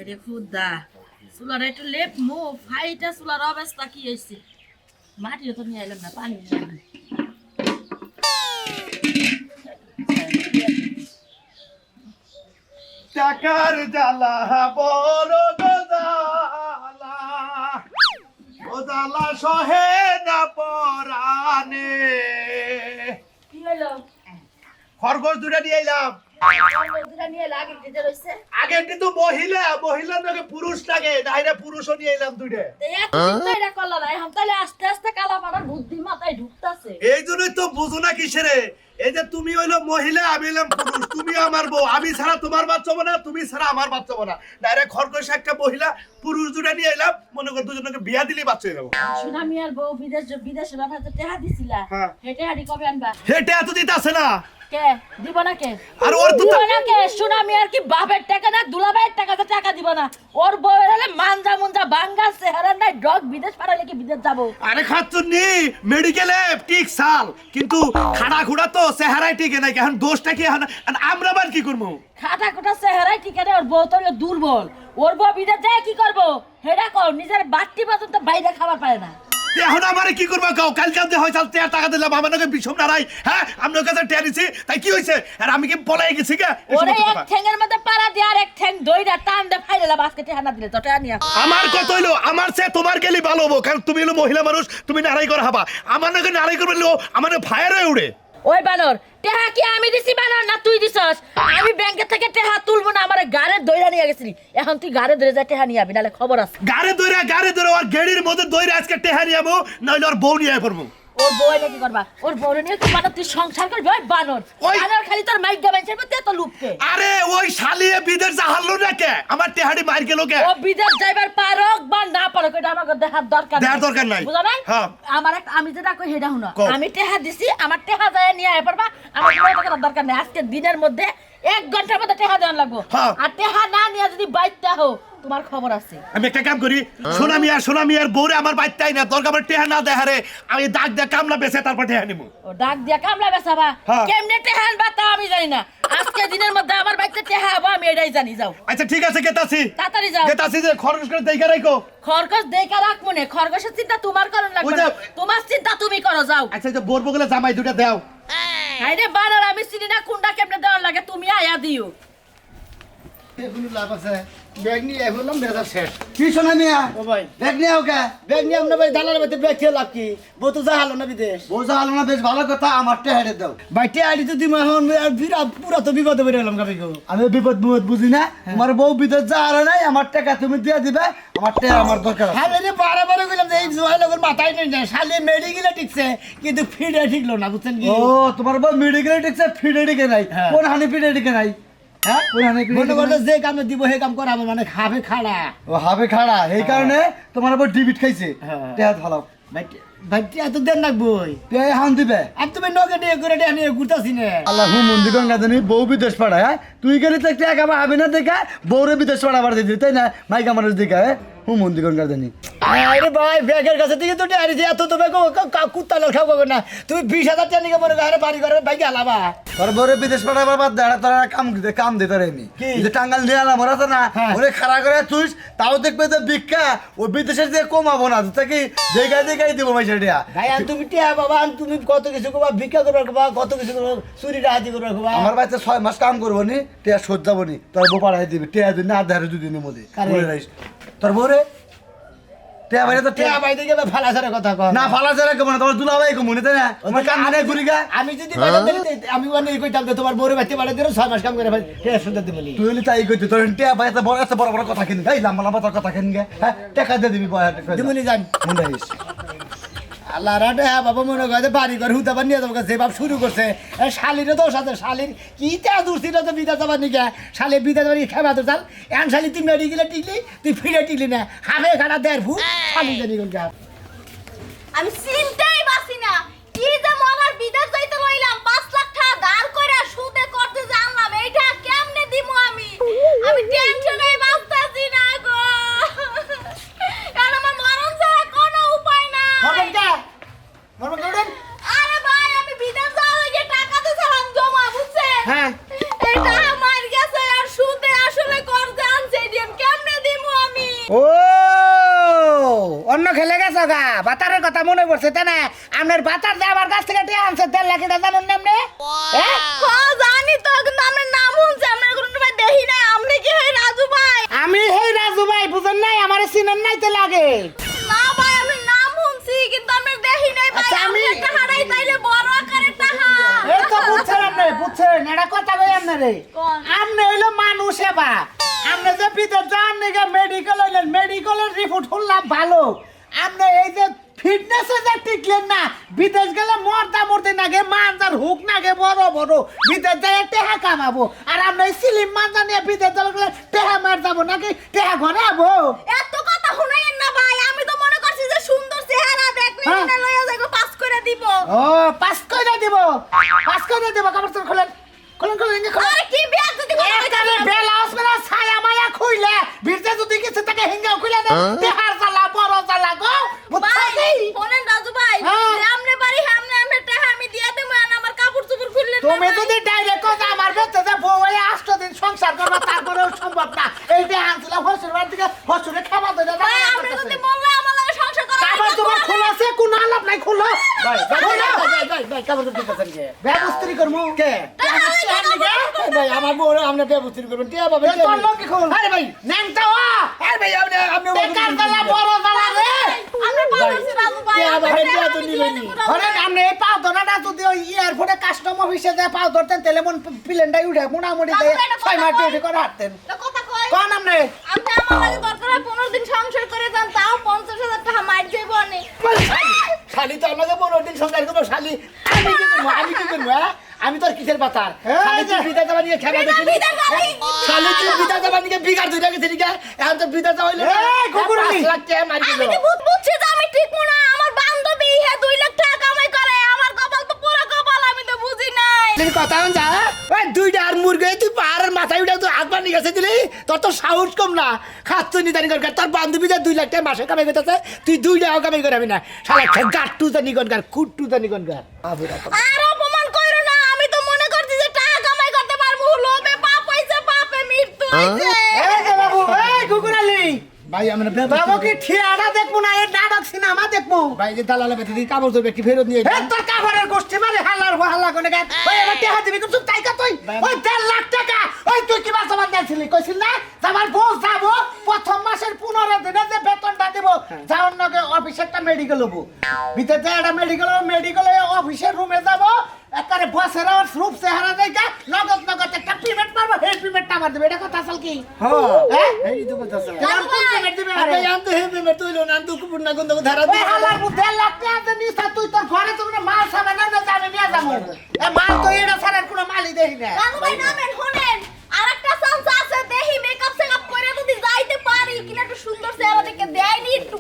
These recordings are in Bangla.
রে খুদা চুলার একটু লেপ মো ফাইটা চুলার অবস্থা কি হয়েছে মাটিও তো নিয়ে এলাম না পানি নিয়ে এলাম। টাকার জ্বালা বড় জ্বালা ও জ্বালা সহে না পরানে কি হলো খরগোশ দুটা নিয়ে এলাম আগে কিন্তু মহিলা নাকি পুরুষ লাগে নাইরে পুরুষও নিয়ে এলাম দুইটা আস্তে আস্তে কালা পাড়ার বুদ্ধি মাথায় ঢুকতাছে। এই জন্যই তো বুঝো না কিসেরে এই যে তুমি হইলো মহিলা আমি হইলাম পুরুষ তুমি আমার বউ আমি ছাড়া তোমার বাচ্চা হবে না তুমি ছাড়া আমার বাচ্চা হবে না ডাইরেক্ট খরগোশ একটা মহিলা পুরুষ দুটা নিয়ে এলাম মনে কর দুজনকে বিয়া দিলেই বাচ্চা হয়ে যাবো। সুনামি আর বউ বিদেশে ব্যাপারে টেহা দিছিলা হেঁটে হাঁটি কবে আনবা হেঁটে এত দিতে আছে না কে দিব না কে আর ওর তো দিব না কে সুনামি আর কি বাপের টাকা না দুলাভাইয়ের টাকা দিব না ওর বউয়ের হলে মানজা মুনজা বাঙ্গা চেহারা নাই ডগ বিদেশ পাঠালে কি বিদেশ যাবো আরে খাচ্ছুনি মেডিকেলে ঠিক সাল কিন্তু খাড়া খুড়া তো চেহারাই টিকে নাই এখন দোষটা কি এখন আমরা বার কি করবো খাটা খোটা চেহারাই ঠিক আছে ওর বউ তো হলো দুর্বল ওর বউ বিদেশ যায় কি করবো হেডা কর নিজের বাট্টি পর্যন্ত বাইরে খাবার পায় না এখন আমারে কি করবো কাউ কালকে যে হয় চাল টাকা দিলাম আমার নাকি বিষম নারাই হ্যাঁ আপনার কাছে টেরিছি তাই কি হয়েছে আর আমি কি পলাই গেছি কে ওরে এক ঠ্যাঙ্গের মধ্যে পাড়া দিয়ে আর এক ঠ্যাং দইরা টান দে ফাইলা বাস্কেটে হানা দিলে তো টাকা নিয়া আমার কত হইলো আমার সে তোমার গেলি ভালো হবো কারণ তুমি হলো মহিলা মানুষ তুমি নারাই করে হাবা আমার নাকি নারাই করবে আমার ফায়ার হয়ে উড়ে ওই বানর টেহা কি আমি দিছি বানর না তুই দিছস আমি ব্যাংকে থেকে টেহা তুলবো না আমার গাড়ে দইরা নিয়ে গেছিলি এখন তুই গাড়ে ধরে যা টেহা নিয়ে আবি নালে খবর আছে গাড়ে ধরে আর গেড়ির মধ্যে দইরা আজকে টেহা নিয়ে যাবো নইলে ওর বউ নিয়ে পড়বো ওর বউ এনে কি করবা ওর বউ নিয়ে কি বানর তুই সংসার করবি ওই বানর বানর খালি তোর মাইক গাবাইছের মধ্যে তো লুপকে আরে ওই শালিয়ে বিদেশ যাহারলো না কে আমার টেহাড়ি মার গেল কে ও বিদেশ যাইবার পারক বা না পারক এটা আমাকে দেখার দরকার নাই বুঝা নাই হ্যাঁ আমার একটা আমি যেটা কই হেডা হুনো আমি টেহা দিছি আমার টেহা যায় নিয়ে আয় পারবা আমার কোনো টাকার দরকার নাই আজকে দিনের মধ্যে 1 ঘন্টার মধ্যে টেহা দেওয়ার লাগবো আর টেহা না নিয়ে যদি বাইতে হও তোমার খবর আছে আমি একটা কাম করি সোনামিয়ার বউরে আমার বাইতেই না দরকার আমার টেহা না দেহারে আমি দাগ দিয়ে কামলা বেচে তারপর টেহা নিব ও ডাক দিয়া কামলা বেচাবা কেমনে টেহা আনবা তা আমি জানি না আজকে দিনের মধ্যে আমার বাইতে টেহা হবো আমি এটাই জানি যাও আচ্ছা ঠিক আছে গেতাছি তাড়াতাড়ি যাও গেতাছি যে খরগোশ করে দেইখা রাখো খরগোশ দেইখা রাখ মনে খরগোশের চিন্তা তোমার করন লাগবে না তোমার চিন্তা তুমি করো যাও আচ্ছা যে বোর বগলে জামাই দুটো দাও আইরে বানর আমি চিনি না কোনটা কেমনে দেওয়ার লাগে তুমি আয়া দিও এগুলো লাভ আছে ব্যাগ নিয়ে এগুলো বেজার শেষ কি শোনা মিয়া ও ভাই ব্যাগ নিয়ে ওকে ব্যাগ নিয়ে আমরা ভাই দালার বাড়িতে ব্যাগ খেয়ে লাভ কি বউ তো যা হালো না বিদেশ বোঝা হলো না বেশ ভালো কথা আমারটা হেঁটে দাও বাইটে আইডি তো দিমা এখন আর পুরা তো বিপদে পড়ে গেলাম গাবি গো আমি বিপদ মুপদ বুঝি না তোমার বউ বিদেশ যা আর নাই আমার টাকা তুমি দিয়ে দিবে আমার টাকা আমার দরকার হ্যাঁ রে বারে কইলাম যে এই জয় লগের মাথায় নেই না শালি মেডিকেলে ঠিকছে কিন্তু ফিডে ঠিকলো না বুঝছেন কি ও তোমার বউ মেডিকেলে টিকছে ফিডে টিকে নাই কোন হানি ফিডে টিকে নাই হ্যাঁ কোন হানি ফিডে মনে করতে যে কামে দিব হে কাম করাবো মানে খাবে খাড়া ও হাবে খাড়া এই কারণে তোমার বউ ডিবিট খাইছে টাকা ভালো ভাইটি এত দেন রাখবই টাকা হান দিবে আর তুমি নগে দিয়ে করে দিয়ে নিয়ে ঘুরতাছি না আল্লাহ মন্দির গঙ্গা জানি বউ বিদেশ পাড়ায় হ্যাঁ তুই গেলে তো টাকা হবে না দেখা বউরে বিদেশ পাড়াবার দিদি তাই না মাইকা মানুষ দেখা মন্দির গঙ্গা জানি আরে ভাই ব্যাগের কাছে থেকে তো ডাইরি এত তো ব্যাগ কুত্তা লোক খাবো না তুমি 20,000 টাকা নিয়ে মনে করে বাড়ি ঘরে বাইক আলাবা তোর বউরে বিদেশ পাড়াবার বাদ দেয় তোরা কাম দিতে রেমি যে টাঙ্গাল দিয়ে আলাম ওরা তো না ওরে খাড়া করে তুই তাও দেখবে যে ভিক্ষা ও বিদেশের যে কমাবো না তাকে জায়গায় দিব পয়সা দিয়া ভাই আর তুমি টিয়া বাবা তুমি কত কিছু করবা ভিক্ষা করবা করবা কত কিছু করবা চুরি ডাহাতি করবা করবা আমার বাচ্চা 6 মাস কাম করবো নি টিয়া শোধ যাবো নি তোর বউ পাড়াই দিবি টিয়া দিন না দেড় দুদিনের মধ্যে তোর বউরে টিয়া বাইরে তো টিয়া ভাই দেখে ফালা ছাড়া কথা কয় না ফালা ছাড়া কমো না তোমার দুলাভাই কমো না তাই না তোমার কাম মানে ঘুরি গা আমি যদি বাইরে আমি মানে কইতাম যে তোমার বউরে বাইতে বাড়ি দিও 6 মাস কাম করে ভাই টিয়া শুনতে দিবলি তুই হলি তাই কইতে তোর টিয়া বাইরে বড় বড় কথা কিন গাই লম্বা লম্বা তোর কথা কিন গে হ্যাঁ টাকা দিয়ে দিবি দিমুনি জান মনে হইস আল্লাহ রাতে হ্যাঁ বাবা মনে করে যে বাড়ি ঘর হুতাবার নিয়ে যাবো যে বাপ শুরু করছে শালিরও দোষ আছে শালির কি তা দূর ছিল তো বিদা যাবার নিকে শালির বিদা যাবার খেবা তো চাল এন শালি তুই মেডিকেলে টিকলি তুই ফিরে টিকলি না হাফে খানা দেড় ফু শালি জানি কোন আমি চিন্তাই বাসি না কি যে মরার বিদেশ যাইতে লইলাম 5 লাখ টাকা ধার কইরা সুদে করতে জানলাম এইটা কেমনে দিমু আমি টেনশনে বাঁচতাছি না গো কারণ আমার মরণ ছাড়া কোনো উপায় নাই মরবেন করবেন আরে ভাই আমি বিদেশ যাওয়ার আগে টাকা তো ছাড়াম জমা বুঝছেন হ্যাঁ এটা আমার গেছে আর সুদে আসলে করতে আনছে এডিএম কেমনে ও অন্য খেলে গেছো গা বাতারের কথা মনে পড়ছে তাই না আপনার বাতার যে আমার কাছ থেকে টিয়া আনছে 1.5 লাখ টাকা জানেন না আপনি জানি তো কিন্তু আমার নাম শুনছে আমরা কোনো ভাই দেখি না আপনি কি হয় রাজু ভাই আমি হেই রাজু ভাই বুঝেন নাই আমার চিনেন নাই তো লাগে না ভাই আমি নাম শুনছি কিন্তু আমরা দেখি নাই ভাই আচ্ছা, আমি একটা হারাই তাইলে বড় আকারের টাকা এই তো বুঝছেন এটা কথা কই আপনারে কোন? আপনি হইলো মানুষ এবা আপনি যে বিদেশ যান নাকি মেডিকেল হইলেন মেডিকেলের রিপোর্ট শুনলাম ভালো আপনি এই যে ফিটনেসে যে টিকলেন না বিদেশ গেলে মরতে নাগে মানজার হুক নাগে বড় বড় বিদেশ যায় টেহা কামাবো আর আপনি সিলিম মানজা নিয়ে বিদেশ গেলে টেহা মার যাবো নাকি টেহা ঘরে আবো এত কথা শুনাইেন না ভাই আমি তো মনে করছি যে সুন্দর চেহারা দেখলে হ্যাঁ। মনে লইয়া যাইবো পাস করে দিব ও পাস করে দিব কাপড় তো খুলেন আরে কি বিয়া যদি একারে বেলাউস মেলা ছায়া মায়া খুইলে বিরতে যদি কিছু তাকে হিঙ্গা খুইলে না তেহার জ্বালা বড় জ্বালা গো ভাই ফোনেন রাজু ভাই হ্যাঁ। সামনে বাড়ি সামনে টাকা আমি দিয়া দেব আর আমার কাপড় চোপড় খুললেন না তুমি ভাই। যদি ডাইরেক্ট কথা আমার বেঁচে যে বউ হয়ে 8 দিন সংসার করবা তারপরেও সম্ভব না এই যে আনছিলাম হসুর বাড়ি থেকে হসুরে খাওয়া দেয় না ভাই আপনি যদি বললে আমার লগে সংসার করা কাপড় তোমার খোলাছে কোন আলাপ নাই খুলো কাপড় তো ঠিক আছে ব্যবস্থা করবো কে ভাই আমার বউ আমরা ব্যবস্থা করবেন টিয়া বাবা তোর লোক কি খবর আরে ভাই ন্যাংটা ও আরে ভাই আপনি বেকার জ্বালা বড় জ্বালা রে আমরা পারছি রাজু ভাই টিয়া বাবা আমরা টিয়া তো নিবেনি আরে আপনি এই পাও ধরাটা যদি ওই এয়ারপোর্টে কাস্টম অফিসে যায় পাও ধরতেন তাহলে মন প্লেনটাই উঠে মোটামুটি 6 মাস উঠে করে হাঁটতেন কথা কই কোন আপনি আপনি আমার লাগে দরকার হয় 15 দিন সংসার করে যান তাও 50,000 টাকা মার যাইবো অনেক শালি তো আমাকে 15 দিন সংসার করবো শালি আমি কি করবো আমি তোর কিসের বাতার শালি তুই বিদা যাবা নিয়ে খেলা দেখি শালি তুই বিদা যাবা নিয়ে বিগার ধরে গেছিস কি এখন তো বিদা যাওয়া হইলো এই কুকুরনি 5 লাখ টাকা মারি আমি দিল কি বুঝছি যে আমি ঠিক মনে হয় আমার বান্ধবী হে 2 লাখ টাকা কামাই করে আমার কপাল তো পুরো কপাল আমি তো বুঝি নাই তুই কথা হন যা ওই দুইটা আর মুরগে তুই পাহাড়ের মাথায় উঠে তুই হাত বানি গেছে দিলি তোর তো সাহস কম না খাচ্ছ নি জানি কর তোর বান্ধবী যে 2 লাখ টাকা মাসে কামাই করতেছে তুই 2 টাকা কামাই করবি না শালা গাট্টু জানি কর কুট্টু জানি কর আর অপমান কইরো না আমি তো মনে করছি যে টাকা কামাই করতে পারবো লোভে পাপ হইছে পাপে মৃত্যু হইছে এই যে বাবু এই কুকুরালি ভাই আমরা বাবু কি ঠিয়াড়া দেখবো না এই নাটক সিনেমা দেখবো ভাই যে দালালে বেঁধে দিই কাপড় চোপড় একটু ফেরত নিয়ে এই তোর কাপড়ের গোষ্ঠী মানে হাল্লা কোনে গায় ওই এবার টাকা দিবি কিছু তাই কা তুই ওই 1.5 লাখ টাকা ওই তুই কি বাসা বাঁধাইছিলি কইছিস না আমার বউ যাবো প্রথম মাসের 15 দিনে যে বেতনটা দেব যাওয়ার নাকি অফিসে একটা মেডিকেল হবো ভিতরে একটা মেডিকেল অফিসের রুমে যাবো একারে বসের রূপ চেহারা দেখা নগদ একটা পেমেন্ট মারবো এই পেমেন্টটা আমার দেবে এটা কথা আসল কি হ্যাঁ এই তো কথা আসল পেমেন্ট দিবে আরে আনতে হে পেমেন্ট তুইলো না তো কুপুর না গন্ধ ধারা দিই হালার মধ্যে 1.5 লাখ টাকা নিছ তুই তোর ঘরে তুমি মাল সাবান না যাবে নিয়ে যাবো এ মাল তো এটা ছাড়ার কোনো মালই দেই না রাজু ভাই নামেন শুনেন আরেকটা চান্স আছে দেখি মেকআপ সেকআপ করে যদি যাইতে পারি কিনা একটু সুন্দর চেহারা দেখে দেয়নি একটু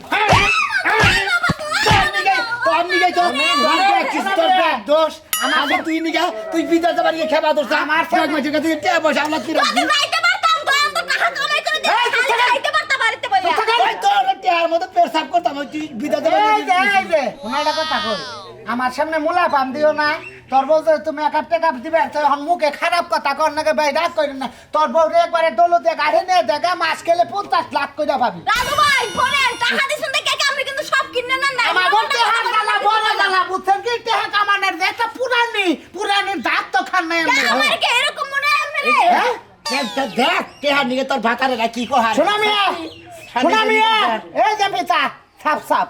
তুই বিদা যাবার খেবা দোষ আমার পয়সা আমরা কি রাখবি যাইতে পারতাম তো এত টাকা কামাই করে দিতে যাইতে পারতাম বাড়িতে বইয়া আমার সামনে মোলা পাম দিও না তোর বউ যে তুমি এক টাকা দিবে তখন মুখে খারাপ কথা কর নাকি ভাই রাগ করি না তোর বউ একবারে দৌলত গাড়ি নিয়ে দেখা মাস খেলে 50 লাখ করে পাবি রাজু ভাই শুনেন টাকা দিছেন দেখে কি আমি কিন্তু সব কিনে নেন না আমার বলতে হাত জ্বালা বড় জ্বালা বুঝছেন কি টেহা কামানের যে একটা পুরানি দাঁত তো খান নাই আমি আমার কি এরকম মনে হয় আপনারে দেখ টেহা নিয়ে তোর ভাতারে কি কহার শোনা মিয়া এই যে পিতা সাপ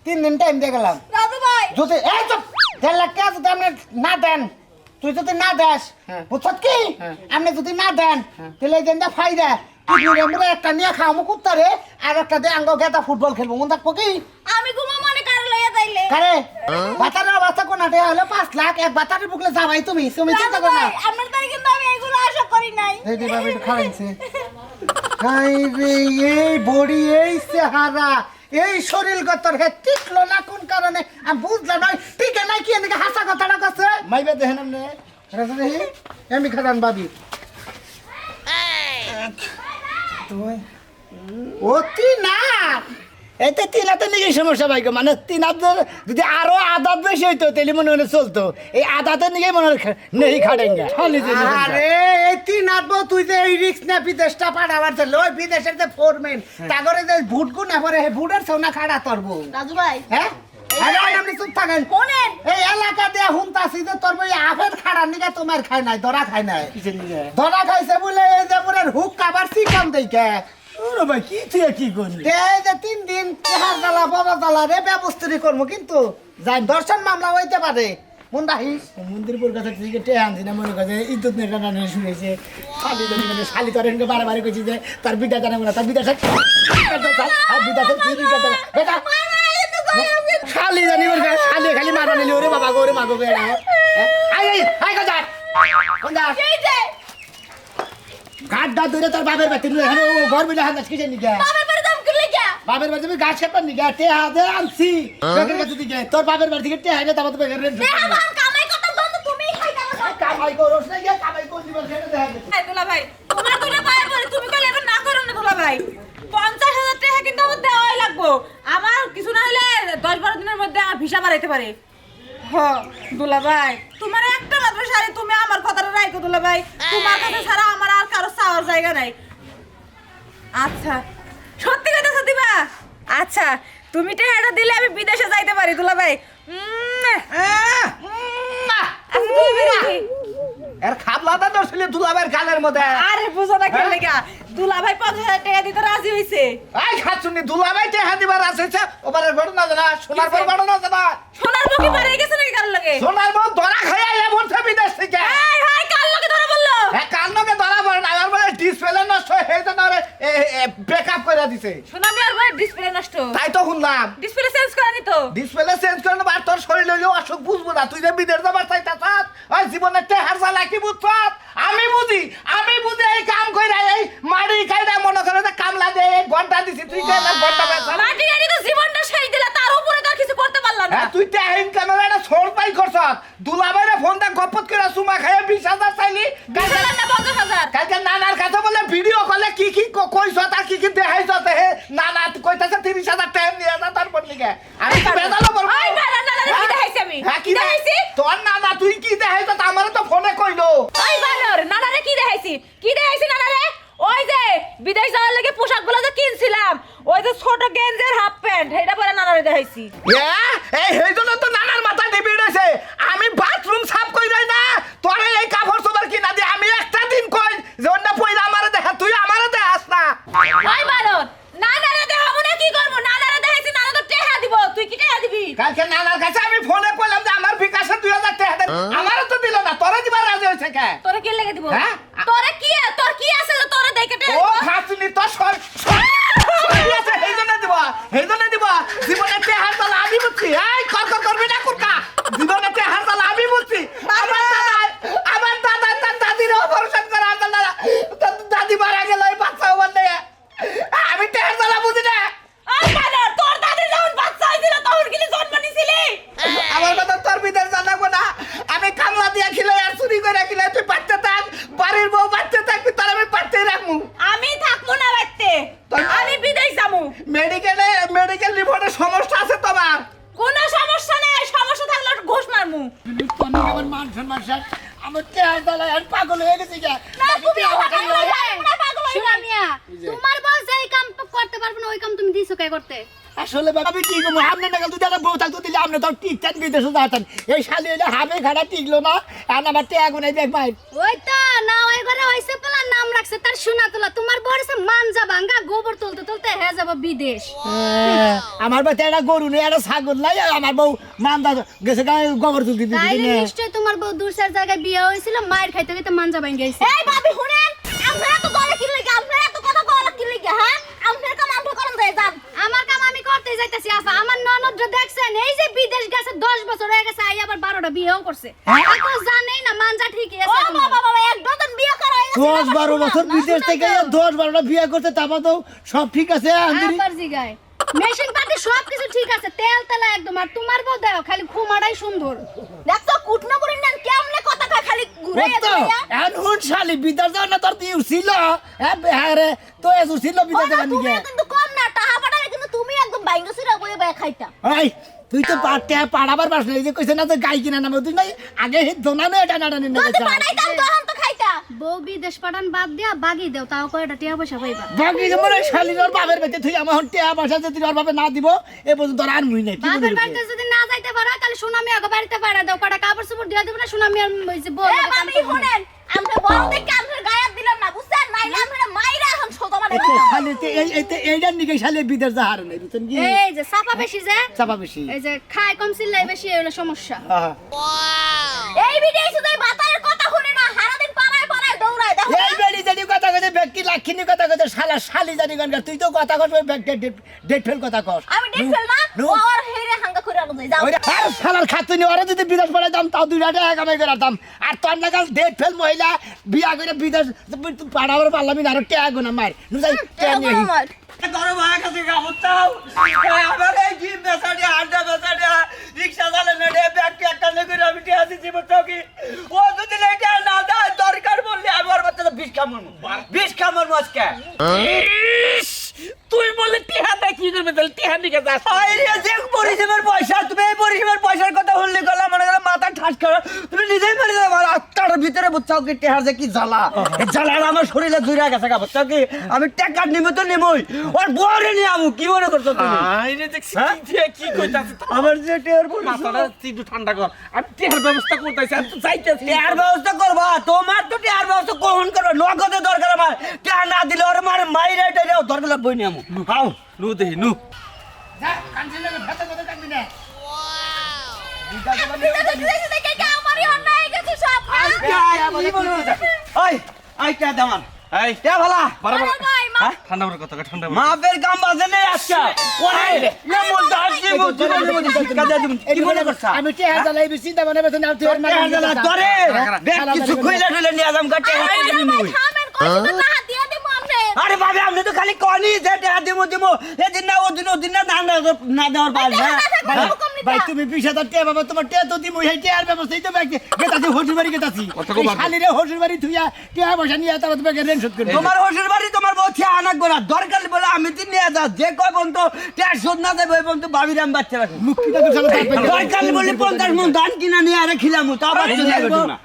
3 দিন টাইম দিয়ে গেলাম রাজু ভাই যদি এই তো 1.5 লাখ টাকা যদি আপনি না দেন তুই যদি না দেস বুঝছত কি আপনি যদি না দেন তাহলে এই যেটা ফাইদা কিডনি আমরা একটা নিয়ে খাওয়ামু কুত্তারে আর একটা দিয়ে আঙ্গ গেতা ফুটবল খেলবো মন থাকবো কি আমি ঘুমো মনে কার লইয়া যাইলে কারে বাতারের অবস্থা কোনাতে হলো 5 লাখ এক বাতারের বুকলে যাবাই তুমি চিন্তা করো না আপনার তাই কিন্তু আমি এগুলো আশা করি নাই এই যে বাবা একটু খাওয়াইছে হাই রে এই বডি এই চেহারা এই শরীর গতর হে টিকলো না কোন কারণে আমি বুঝলাম না টিকে নাই কি এদিকে হাসা কথাটা কাছে মাইবে দেখেন আমনে রাজা দেখি আমি খাদান ভাবি তুই অতি না এতে তিন হাতের নিয়ে সমস্যা ভাই গো। মানে তিন হাতের যদি আরো আদাত বেশি হইতো তাহলে মনে হলে চলতো। এই আদাতের নিয়ে মনে হয় নেই খাটেঙ্গা। আরে এই তিন হাত বউ তুই যে এই রিক্স না বিদেশটা পাঠাবার চলে ওই বিদেশের যে ফোরম্যান তাগরে যে ভুট গুনা পরে হে ভুটের সোনা খাড়া তরবো রাজু ভাই হ্যাঁ আরে আপনি চুপ থাকেন শোনেন এই এলাকা দিয়ে হুনতাছি যে তোর বই আপের খাড়া নিগা তোমার খায় নাই ধরা খায় নাই ধরা খাইছে বলে এই যে পুরের হুক কাবার চিকন দেইকে ওরে ভাই কি তুই কি করলি? এই যে 3 দিন তেহার জ্বালা বড় জ্বালা রে ব্যবস্থা করবো কিন্তু যাই দর্শন মামলা হইতে পারে মন রাখিস মন্দিরপুর কাছে ঠিক আছে আনছি না মনে কাছে ইজ্জত নেই টানা নিয়ে শুনেছে শালি জানি মানে শালি তোর এনকে বারে বারে কইছি যে তার বিদা জানা না তার বিদা বিদা কি বিদা বেটা শালি জানি ওর শালি খালি মারা নিলি ওরে বাবা গো ওরে মাগো বে আই আই আই গো যা কোন যা এই যে গাড্ডা ধরে তোর বাপের বাড়ি তুই এখানে ও ঘর বিলে হাত কিসে নিগা বাবার বাড়ি দাম করলে কি বাপের বাড়ি তুমি গাছ কাটবার নিগা টে হাতে আনছি বেকের কাছে দিকে তোর বাপের বাড়ি থেকে টে হাইলে তারপর তো বেকের রেন্ট দেহা বান কামাই করতে বন্ধ তুমি খাইতা না কামাই করছ না গিয়া কামাই কোন দিবস সেটা দেখা এই দুলা ভাই তোমার দুলা ভাই বলে তুমি কইলে এখন না করো না দুলা ভাই 50,000 টাকা কিন্তু আমার দেওয়াই লাগবো আমার কিছু না হলে 10-12 দিনের মধ্যে আমার ভিসা বাড়াইতে পারে হ দুলা ভাই তোমার একটা মাত্র শাড়ি তুমি আমার কথাটা রাখো দুলা ভাই তোমার কাছে ছাড়া আমার আর কারো চাওয়ার জায়গা নাই আচ্ছা সত্যি কথা সত্যি বা আচ্ছা তুমি টাকাটা দিলে আমি বিদেশে যাইতে পারি দুলা ভাই আচ্ছা তুমি বেরোবি এর খাবলাটা দর্শলে দুলাবের গালের মধ্যে আরে বুঝো না কেন লাগা দুলা ভাই 50,000 টাকা দিতে রাজি হইছে এই খাচ্ছুনি দুলাবাই টেহা দিবার আছে ওবারের ঘটনা জানা সোনার বড় ঘটনা জানা সোনার মুখে পারে গেছে নাকি কার লাগে সোনার বড় ধরা খাইয়া এমন বিদেশ থেকে এই হাই কার লাগে ধরে বললো হ্যাঁ কান্নকে ধরা পড়ে না আর বলে ডিসপ্লে নষ্ট হয়ে জন্য ব্যাকআপ করে দিছে সোনা মিয়ার ভাই ডিসপ্লে নষ্ট তাই তো শুনলাম ডিসপ্লে চেঞ্জ করে নি তো ডিসপ্লে চেঞ্জ করে না আর তোর শরীর হইলেও অসুখ বুঝবো না তুই যে বিদেশ যাবার চাইতাছ ওই জীবনের টেহার জ্বালা কি বুঝছ আমি বুঝি এই কাম কইরা এই মাড়ি খাইরা মনে করে যে কামলা দে ঘন্টা দিছি তুই কেন ঘন্টা বেচা মাটি গাড়ি তো জীবনটা সেই দিলা তার উপরে তো আর কিছু করতে পারলা না হ্যাঁ তুই টেহিন ক্যামেরাটা ছোট পাই করছ দুলাবাইরে ফোনটা গপত করে সুমা খাইয়া 20,000 চাইলি দিলাম না 50,000 কালকে নানার কাছে বলে ভিডিও কলে কি কইছ আর কি দেখাইছ হে নানা কইতাছে 30,000 টাকা নিয়ে যা তারপর লিখে আমি তো বেজালো বলবো ওই না না না কি দেখাইছি আমি হ্যাঁ কি দেখাইছি তোর নানা তুই কি দেখাইছ আমারে তো ফোনে কইলো ওই বানর নানারে কি দেখাইছি নানারে ওই যে বিদেশ যাওয়ার লাগে পোশাকগুলো যে কিনছিলাম ওই যে ছোট গেঞ্জের হাফ প্যান্ট এটা পরে নানারে দেখাইছি এই হেইজন্য তো নানার মাথা টিপি রইছে আমি বাথরুম সাফ কই যাই না তোরে এই কাপড় সবার কিনা দি আমি একটা দিন কই যে অন্য পয়লা আমারে দেখা তুই আমারে দেখাস না ওই বানর নানারে দেখাবো না কি করব নানারে দেখাইছি নানা তো টেহা দিব তুই কি টেহা দিবি কালকে নানার কাছে আমি ফোনে কইলাম যে আমার বিকাশে 2,000 টাকা দেন আমারও তো দিল না তোরে দিবার রাজি হইছে কে তোরে কি লেগে দিব হ্যাঁ? তোর কি আছে যে তোরে দেখে টেহা ও দিব? খাসনি তো সর আছে হেইজন্য দিব জীবনে টেহার তালা আমি বুঝছি এই কর করবি না কুরকা জীবনে টেহার তালা আমি বুঝছি আমার দাদা তার দাদির অপারেশন করা দাদি মারা গেল এই বাচ্চা বলতে আমি টেহার তালা বুঝি না ওই বানর তোর দাদি যখন বাচ্চা হইছিল তখন কি জন্ম নিছিলি আমার কথা তোর বিদের জানাবো না আমি কামলা দিয়া খিলে আর চুরি করে খিলে তুই বাচ্চা থাক বাড়ির বউ বাচ্চা থাকবি তার আমি পাচ্ছেই রাখবো আমি থাকবো না বাইতে আমি বিদেশ যাবো মেডিকেল রিপোর্টে সমস্যা আছে তোমার কোনো সমস্যা নাই সমস্যা থাকলে একটু ঘুষ মারমু আমার মান সম্মান শেষ আমার টেহার দালায় আর পাগল হয়ে গেছে গা না তুমি পাগল হইলা মিয়া তোমার বউ যেই কাম করতে পারবে না ওই কাম তুমি দিছো কে করতে আসলে বাবা আমি কি করবো আপনি না তুই একটা বউ থাকতো দিলে আপনি তো টিকতেন বিদেশে যাতেন এই শালি হইলে হাবে খাড়া টিকলো না আর আমার টেয়া গুনাই দেখ ভাই ওই তো না ওই ঘরে হইছে পোলা নাম রাখছে তার সোনা তোলা তোমার বড়ছে মানজা ভাঙ্গা গোবর তুলতে হে যাব বিদেশ আমার বাড়িতে একটা গরু নেই একটা ছাগল নাই আর আমার বউ মান্দা গেছে গায়ে গোবর তুলতে তাইলে দিতে নিশ্চয় তোমার বউ দূরের জায়গায় বিয়ে হয়েছিল মায়ের খাইতে খাইতে মানজা ভাঙ্গা গেছে এই ভাবি শুনেন আপনারা তো গলা কি লাগা আপনারা এত কথা গলা কি লাগা হ্যাঁ আপনার কাম আপনি করেন যাই যান আমার কাম আমি করতে যাইতাছি আপা আমার ননদ দেখছেন এই যে বিদেশ গেছে 10 বছর হয়ে গেছে আই আবার 12টা বিয়েও করছে তো জানেই না মানজা ঠিকই আছে ও বাবা এক ডজন বিয়ে করা হয়ে গেছে 10-12 বছর বিদেশ থেকে 10-12টা বিয়ে করতে তারপর তো সব ঠিক আছে আবার জিগায় মেশিন পাতি সব কিছু ঠিক আছে তেল তেলা একদম আর তোমার বউ দেখো খালি খুমাড়াই সুন্দর দেখছো কুটনা করেন না কেমনে কথা কয় খালি ঘুরাইয়া ঘুরাইয়া এখন শালি বিদেশ যাও না তোর দিউ ছিল হ্যাঁ রে তো এসু ছিল বিদেশ যাবার নিকে তুমি কিন্তু কম না টাকা পাঠালে কিন্তু তুমি একদম বাইঙ্গা সিরা বয়ে বয়ে খাইতা এই তুই তো পাড়াবার পাস না, এই যে কইছে না তো গাই কিনা নামে তুই নাই আগে হে দোনা নে এটা নাড়ানি না যদি বানাইতাম তখন তো খাইতা বউ বিদেশ পাঠান বাদ দিয়া বাগি দেও তাও কয়টা টিয়া পয়সা পাইবা বাকি যে মনে শালির ওর বাপের বেতে তুই আমার হন টিয়া পয়সা যে তুই ওর বাপে না দিব এ পর্যন্ত তোর আর মুই নাই কি বাপের বলিস? বাড়িতে যদি না যাইতে পারো তাহলে সুনামি আগে বাড়িতে পাড়া দাও কয়টা কাপড় চোপড় দিয়া দেব না সুনামি আর ওই যে বউ এ মামি শুনেন আমরা বড় দেখে আমরা গায়াত দিলাম না বুঝছেন নাইলে আমরা মাইরা এখন সোজা মানে এতে শালিতে এইটার নিকে শালি বিদেশ যা হার নাই বুঝছেন কি এই যে চাপা বেশি যে চাপা বেশি এই যে খায় কম চিল্লাই বেশি এই হলো সমস্যা হ্যাঁ। এই ভিডিও শুধু বাতায়ের কথা শুনে না সারাদিন পাড়ায় পাড়ায় দৌড়ায় দেখো এই বেড়ি জানি কথা কইতে ব্যক্তি লাক্ষিনী কথা কইতে শালা শালি জানি গান তুই তো কথা কস ব্যক্তি ডেট ফেল কথা কস আমি দেখছিল না ও আর হেরে হাঙ্গা করে আনো যাও ওই আর শালার খাতুনি ওরা যদি বিদেশ পড়ে দাম তাও 2 টাকা কামাই করে দাম আর তোর নাগাল ডেট ফেল মহিলা বিয়া করে বিদেশ পাড়াবার পারলামি না আর টাকা গুনা মার নুজাই টাকা নিয়ে আহি। আমার তোর ভাই কাছে কাপড় চাও আমার এই কি বেসাড়ি আড্ডা বেসাড়ি রিকশা চালে নেড়ে ব্যাগ একটা নে করে আমি টিয়া দিছি বলতো কি ও যদি লেটে না দেয় দরকার বললে আমি ওর বাচ্চাটা বিষ খামর আজকে তুই বলে টিহা দেয় কি করবে তাহলে টিহা নিকে যাস আরে যে পরিষেবার পয়সা তুমি এই পরিষেবার পয়সার কথা বললে গলা মনে করে মাথা ঠাস করে তুমি নিজেই মরে যাবে আমার আত্মার ভিতরে বুঝছাও কি টেহার যে কি জ্বালা এই জ্বালাটা আমার শরীরে জুড়ে গেছে গা বুঝছাও কি আমি টাকা নিবে তো নেমই ওর বউরে নিয়ে আমু কি মনে করছো তুমি আইরে দেখছি হ্যাঁ? কি কইতাছিস আমার যে টেহার মাথাটা একটু ঠান্ডা কর আমি টিহার ব্যবস্থা করতেছি আমি তো চাইতেছি টেহার ব্যবস্থা করবা তোমার তো টেহার ব্যবস্থা কখন করবে নগদে দরকার আমার টেহার না দিলে ওর মার মাইরে টেহার দরকার লাগবে নি আমু হাও নু দেহি নু যা কানছে না ভাতা কথা কানবি না দেখে কে আমারই অন্যায় গেছে সব ওই আই টেহার দামান এই টেহার ভালা বরাবর ভাই মা ঠান্ডা করে কথা ঠান্ডা মাপের কাম বাজে নেই আজকে ওরে এমন দাস দিব কাজে দিব কি মনে করছ আমি টিয়া জ্বালাই বেশি দাম না বেতন আর তুই ওর মানে তোরে দেখ কিছু কইলা ঢলে নিয়ে আজম কাটে থামেন কইছে না দিয়ে দেব আমনে আরে বাবে আপনি তো খালি কনি যে টেহা দিমু এদিন না ওদিন না না দেওয়ার পাল না ভাই তুমি 20,000 টাকা বাবা তোমার টাকা তো দিমু এই টাকার ব্যবস্থাই তো ব্যাংকে গেতাছি হজুর বাড়ি গেতাছি এই শালিরে হজুর বাড়ি তুইয়া টাকা পয়সা নিয়ে তারপর তোমাকে রেন্ট শোধ করবে তোমার হোসের বাড়ি তোমার বউ ছে আনাক বলা দরকার বলে আমি তিন নিয়ে যা যে কয় বন্ধ টেহা শোধ না দেবে ওই বন্ধ বাবির আমি বাচ্চা রাখি মুক্তিটা তো শালা দরকার বলে 50 মন ধান কিনা নিয়ে আরে খিলামু তাও বাচ্চা নিয়ে গেছো না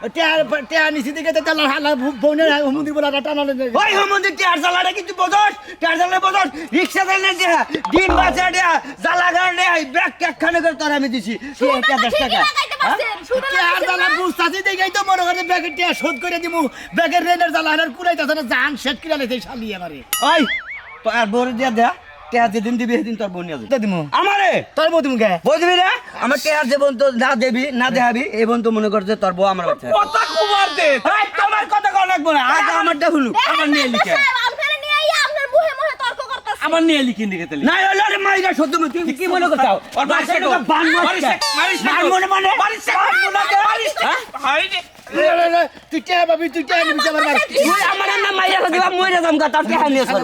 টাকা নিচে দিকে তো তাহলে হালা বোনের হুমুদি বলা টানালে ওই হমন্দি টেহার জ্বালাটা কিন্তু বদস টেহার জ্বালা বদস রিক্সা চাইলে দেয়া ডিম বাচ্চা দেয়া জ্বালা গাড় দেয়া ব্যাগ একখানে করে তোর আমি দিছি তুই এটা 10 টাকা লাগাইতে পারছেন শুনে টাকার জ্বালা বুঝতাছি দেখেই তো মনে করে ব্যাগের টাকা শোধ করে দিমু ব্যাগের রেন্টের জ্বালা হানার কুড়াইতাছে না জান শেট কিরা লেছে শালি আমারে ওই তো আর বড় দিয়া দেয়া টেহার যেদিন দিবি সেদিন তোর বোন নিয়ে তো দিমু আমারে তোর বউ তুমি কে বুঝবি রে আমার টেহার যে বোন তো না দেবি না দেখাবি এই বোন তো মনে করছে তোর বউ আমার বাচ্চা কথা কুমার দে এই, তোমার কথা কও লাগবো না আগে আমারটা হলু আমার নিয়ে লিখে আপনারা নিয়ে আইয়া আপনার মুহে মুহে তর্ক করতেছেন আমার নিয়ে লিখি নিকে তাহলে না হলো রে মাইরা সত্য তুই কি মনে করছাও ওর বাচ্চা তো বান মারিস মনে মানে আইরে তুই টাকা পাবি তুই টাকা নিবি আমার বাড়ি তুই আমার না মাইরা দিবা মইরা যাম গা তার টেহা নিয়ে সর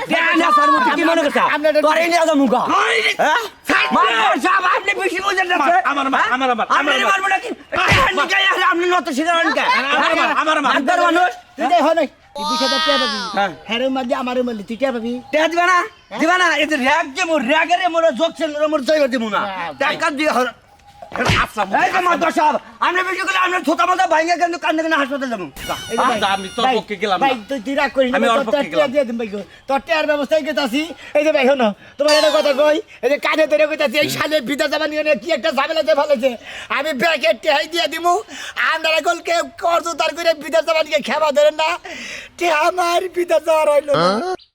টেহা নিয়ে সর মুই কি মনে করছা তোরে নিয়ে যাম গা হ্যাঁ মার সাহেব আপনি বেশি বুঝেন না আমার আপনি মারবো নাকি টেহা নিয়ে গায় আপনি নত শিখারেন কে আমার আন্তর মানুষ তুই যাই হয় নাই 20,000 টাকা পাবি হ্যাঁ। হেরের মধ্যে আমারও মারলি তুই টাকা পাবি টেহা দিবা না এই যে র‍্যাগ যে মোর র‍্যাগেরে মোর জোকছেন মোর জয় দিমু না টাকা দিয়ে এই যে মাদ্রাসা সাহেব আমরা বেশি করে আমরা ছোট মাথা ভাঙা কিন্তু কান্দে কান্দে হাসপাতাল যাবো এই যে ভাই, আমি তোর ভাই, পক্ষে গেলাম ভাই না। তুই রাগ করিস না আমি ওর তোর পক্ষে টাকা গেলাম। দিয়ে দিম ভাই গো। তোর টাকার ব্যবস্থায় গেতাছি এই যে ভাই শোনো তোমার একটা কথা কই এই যে কানে ধরে কইতাছি এই সালে বিদা যাবা নিয়ে কি একটা ঝামেলাতে ফেলেছে আমি ব্যাকেট টেহাই দিয়ে দিমু আপনারা কলকে কর্জ তার করে বিদা যাবা নিয়ে খেবা ধরেন না টেহা আমার বিদা যাওয়ার হইলো না